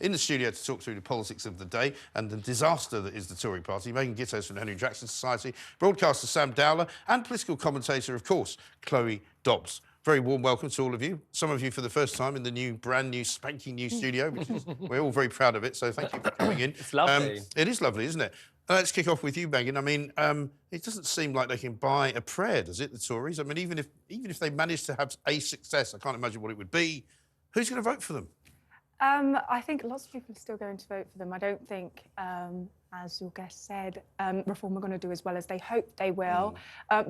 in the studio to talk through the politics of the day and the disaster that is the Tory party. Megan Gittoes from Henry Jackson Society, broadcaster Sam Dowler, and political commentator, of course, Chloe Dobbs. Very warm welcome to all of you. Some of you for the first time in the brand new, spanking new studio, which is, we're all very proud of it, so thank you for coming in. It's lovely. It is lovely, isn't it? Let's kick off with you, Megan. I mean, it doesn't seem like they can buy a prayer, does it, the Tories? I mean, even if they manage to have a success, I can't imagine what it would be. Who's going to vote for them? I think lots of people are still going to vote for them. I don't think, as your guest said, Reform are going to do as well as they hope they will,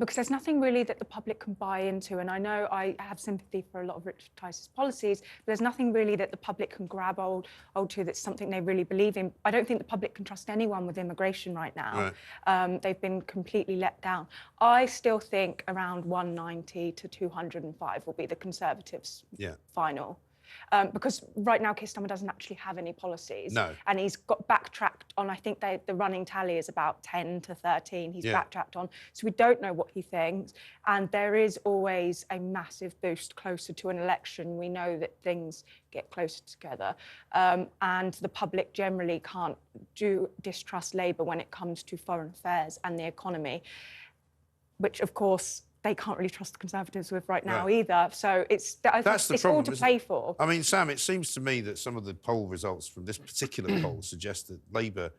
because there's nothing really that the public can buy into. And I know I have sympathy for a lot of Richard Tice's policies, but there's nothing really that the public can grab hold to that's something they really believe in. I don't think the public can trust anyone with immigration right now. Right. They've been completely let down. I still think around 190 to 205 will be the Conservatives' final. Because right now Keir Starmer doesn't actually have any policies. No. And he's got backtracked on, I think the running tally is about 10 to 13 he's backtracked on. So we don't know what he thinks. And there is always a massive boost closer to an election. We know that things get closer together. And the public generally can't distrust Labour when it comes to foreign affairs and the economy, which, of course, they can't really trust the Conservatives with right now either. So it's all to play for. I mean, Sam, it seems to me that some of the poll results from this particular poll suggest that Labour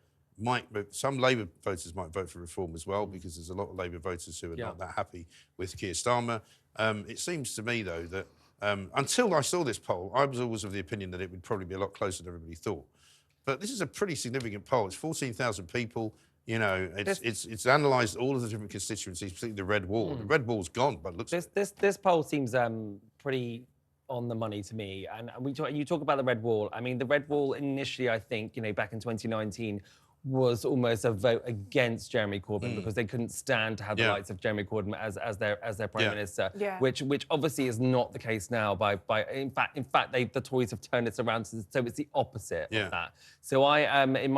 some Labour voters might vote for Reform as well, because there's a lot of Labour voters who are not that happy with Keir Starmer. It seems to me, though, that until I saw this poll, I was always of the opinion that it would probably be a lot closer than everybody thought. But this is a pretty significant poll. It's 14,000 people. You know, it's analysed all of the different constituencies, particularly the Red Wall. The Red Wall's gone, but looks... This poll seems pretty on the money to me. And you talk about the Red Wall. I mean, the Red Wall initially, I think, back in 2019, was almost a vote against Jeremy Corbyn because they couldn't stand to have the likes of Jeremy Corbyn as their prime minister, which obviously is not the case now. In fact, the Tories have turned this around, so it's the opposite of that. So in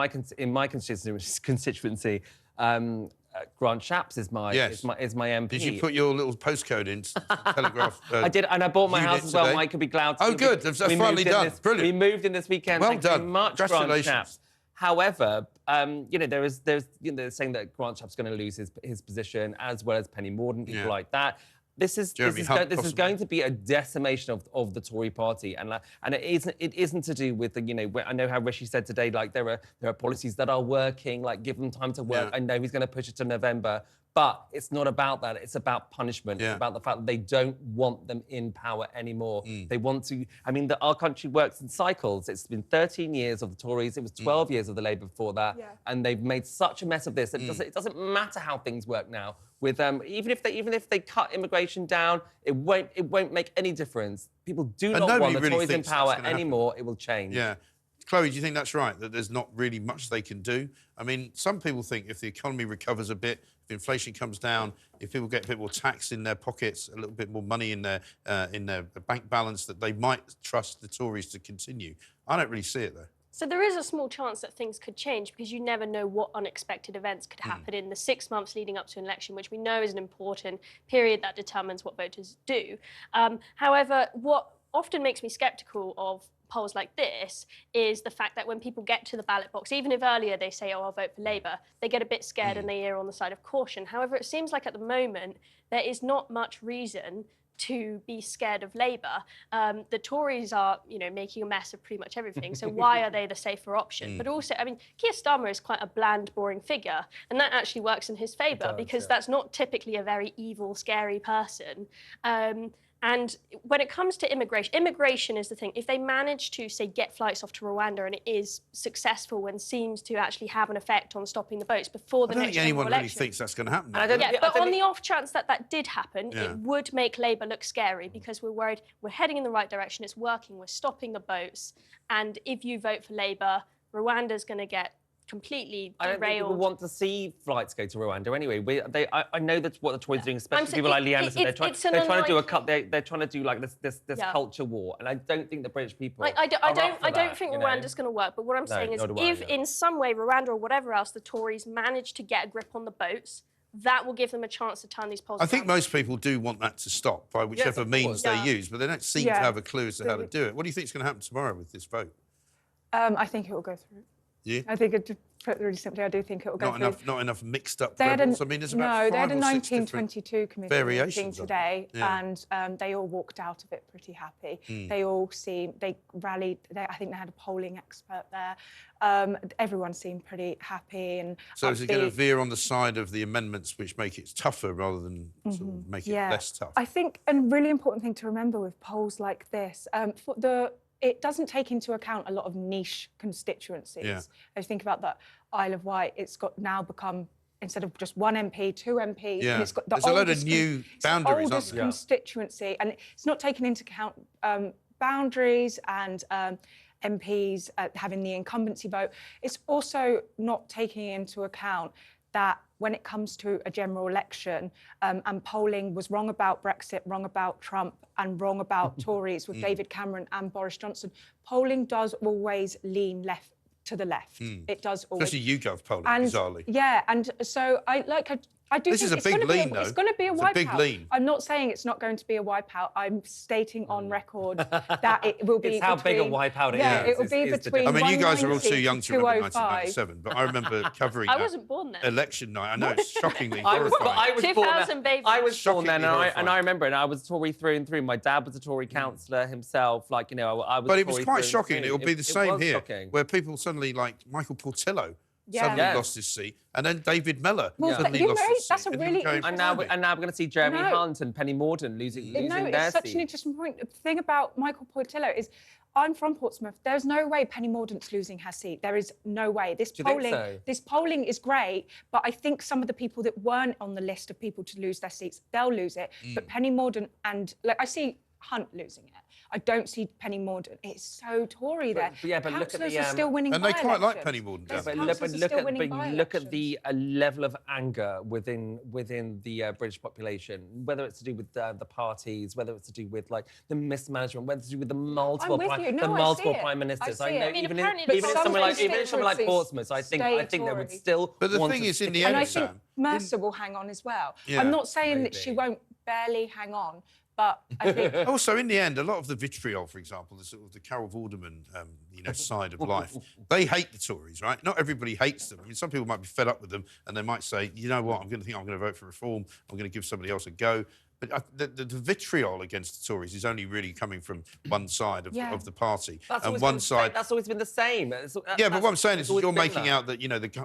my constituency. Grant Shapps is my MP. Did you put your little postcode in Telegraph? I did, and I bought my house as well. Mike could be glad. Oh, good. That's finally done. Brilliant. We moved in this weekend. Well Thank done. you much, Congratulations. Grant Shapps. However, there's saying that Grant Shapps is going to lose his position, as well as Penny Mordaunt, people like that. This is going to be a decimation of the Tory party, and it isn't to do with I know how Rishi said today, like there are policies that are working, like give them time to work. I know he's going to push it to November, but it's not about that. It's about punishment. It's about the fact that they don't want them in power anymore. They want to. I mean, our country works in cycles. It's been 13 years of the Tories. It was 12 years of the Labour before that, and they've made such a mess of this. It doesn't matter how things work now. With even if they cut immigration down, it won't make any difference. People do not want the Tories in power anymore. It will change. Yeah. Chloe, do you think that's right, that there's not really much they can do? I mean, some people think if the economy recovers a bit, if inflation comes down, if people get a bit more tax in their pockets, a little bit more money in their bank balance, that they might trust the Tories to continue. I don't really see it, though. So there is a small chance that things could change, because you never know what unexpected events could happen in the 6 months leading up to an election, which we know is an important period that determines what voters do. However, what often makes me sceptical of polls like this is the fact that when people get to the ballot box, even if earlier they say, oh, I'll vote for Labour, they get a bit scared and they err on the side of caution. However, it seems like at the moment there is not much reason to be scared of Labour. The Tories are, making a mess of pretty much everything, so why are they the safer option? But also, I mean, Keir Starmer is quite a bland, boring figure, and that actually works in his favour, because that's not typically a very evil, scary person. And when it comes to immigration is the thing. If they manage to, say, get flights off to Rwanda and it is successful and seems to actually have an effect on stopping the boats before the next election... I don't think anyone really thinks that's going to happen. But on the off chance that did happen, it would make Labour look scary, because we're worried we're heading in the right direction, it's working, we're stopping the boats, and if you vote for Labour, Rwanda's going to get completely derailed. I don't think people want to see flights go to Rwanda anyway. I know that's what the Tories are doing, especially people like Leanne. They're trying to do they're trying to do like this culture war, and I don't think the British people. I don't think Rwanda's going to work. But what I'm saying is, if in some way Rwanda or whatever else the Tories manage to get a grip on the boats, that will give them a chance to turn these polls around. I think most people do want that to stop by whichever means they use, but they don't seem to have a clue as to how to do it. What do you think is going to happen tomorrow with this vote? I think it will go through. Yeah. I think, to put it really simply, I do think it will go through. Not enough mixed up rebels. I mean, there's about 5 or 6 they had a different 1922 committee meeting today, and they all walked out of it pretty happy. They rallied. I think they had a polling expert there. Everyone seemed pretty happy and. So is it going to veer on the side of the amendments which make it tougher rather than sort of make it less tough? I think a really important thing to remember with polls like this, it doesn't take into account a lot of niche constituencies. If you think about the Isle of Wight, it's now become, instead of just 1 MP, 2 MPs, and it's got there's a load of new boundaries, the oldest constituency, and it's not taking into account boundaries and MPs having the incumbency vote. It's also not taking into account that when it comes to a general election, and polling was wrong about Brexit, wrong about Trump, and wrong about Tories with David Cameron and Boris Johnson, polling does always lean left to the left. It does always. Especially YouGov polling, bizarrely. Yeah, and so I do this think is a big lean, though. It's going to be a wipeout. Big lean. I'm not saying it's not going to be a wipeout. I'm stating on record that it will be. It's how big a wipeout it is. Yeah, it will be between. I mean, you guys are all too young to remember 1997, 1997, but I remember covering. I wasn't born then. Election night. I know it's shockingly I was horrifying. born baby. I was born then, Shockingly and I remember it. I was Tory through and through. My dad was a Tory councillor himself. Like, you know, I was. But it was Tory quite through and shocking. through. It will be the same here, shocking. where people suddenly, like Michael Portillo, suddenly lost his seat, and then David Mellor suddenly lost his seat. That's a really and now we're going to see Jeremy Hunt and Penny Mordaunt losing their seat. It's such an interesting point. The thing about Michael Portillo is, I'm from Portsmouth. There's no way Penny Mordaunt's losing her seat. There is no way. This polling is great, but I think some of the people that weren't on the list of people to lose their seats, they'll lose it. But Penny Mordaunt and I see Hunt losing it. I don't see Penny Mordaunt. It's so Tory there. But look at the are still winning and they quite like Penny Mordaunt. But look at the level of anger within the British population, whether it's to do with the parties, whether it's to do with like the mismanagement, whether it's to do with the multiple prime ministers. I know even in somewhere like Portsmouth, I think there would still. But the thing is, in the end, and I think Mercer will hang on as well. I'm not saying that she won't barely hang on. But I think also, in the end, a lot of the vitriol, for example, the sort of the Carol Vorderman, side of life, they hate the Tories, right? Not everybody hates them. I mean, some people might be fed up with them, and they might say, you know what, I'm going to vote for reform. I'm going to give somebody else a go. But the vitriol against the Tories is only really coming from one side of the party. That's always been the same. But what I'm saying is you're making out that,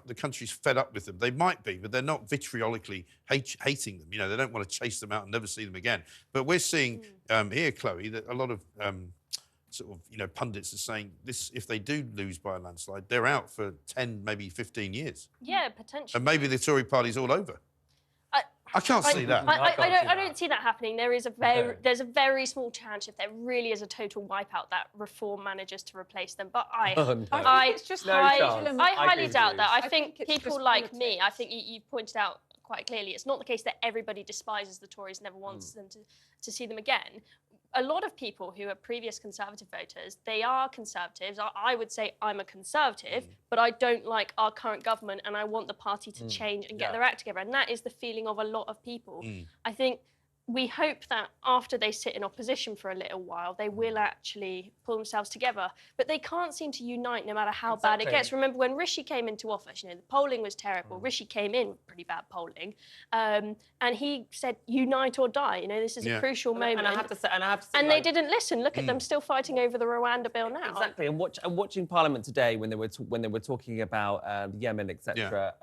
the country's fed up with them. They might be, but they're not vitriolically hating them. They don't want to chase them out and never see them again. But we're seeing here, Chloe, that a lot of pundits are saying this: if they do lose by a landslide, they're out for 10, maybe 15 years. Yeah, potentially. And maybe the Tory party's all over. I can't see that. I don't see that happening. There's a very small chance, if there really is a total wipeout, that reform manages to replace them. But I highly doubt that. I think people like me, I think you pointed out quite clearly, it's not the case that everybody despises the Tories, never wants them to see them again. A lot of people who are previous Conservative voters, they are Conservatives. I would say I'm a Conservative, but I don't like our current government and I want the party to change and get their act together. And that is the feeling of a lot of people. I think we hope that after they sit in opposition for a little while, they will actually pull themselves together. But they can't seem to unite no matter how bad it gets. Remember when Rishi came into office, the polling was terrible. Rishi came in with pretty bad polling. And he said, unite or die. This is a crucial moment. And I have to say, and they didn't listen. Look at them still fighting over the Rwanda bill now. Exactly. And watching Parliament today when they were talking about Yemen, etc.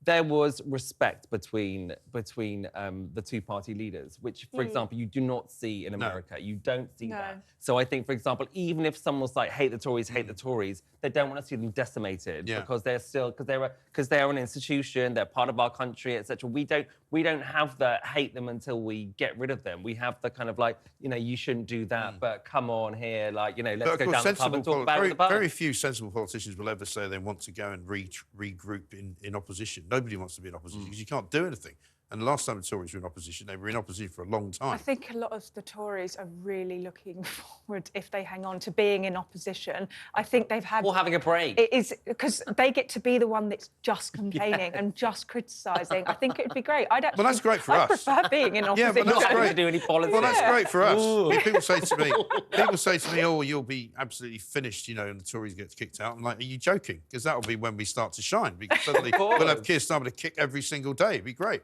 There was respect between the two party leaders, which, for example, you do not see in America. You don't see that. So I think, for example, even if someone's like hate the Tories, they don't want to see them decimated because they are an institution, they're part of our country, etc. We don't have the hate them until we get rid of them. We have the kind of like, you shouldn't do that, but come on here, like, let's go down the pub and talk about it. Very few sensible politicians will ever say they want to go and regroup in opposition. Nobody wants to be in opposition because you can't do anything. And the last time the Tories were in opposition, they were in opposition for a long time. I think a lot of the Tories are really looking forward, if they hang on to being in opposition. I think they've had... Or having a break. It is, because they get to be the one that's just complaining and just criticising. I think it would be great. I'd actually... Well, that's great for us. I prefer being in opposition. Yeah, but that's great. To do any politics. Well, that's great for us. I mean, people say to me, oh, you'll be absolutely finished, you know, and the Tories get kicked out. I'm like, are you joking? Because that'll be when we start to shine. Because suddenly we'll have Keir Starmer to kick every single day. It'd be great.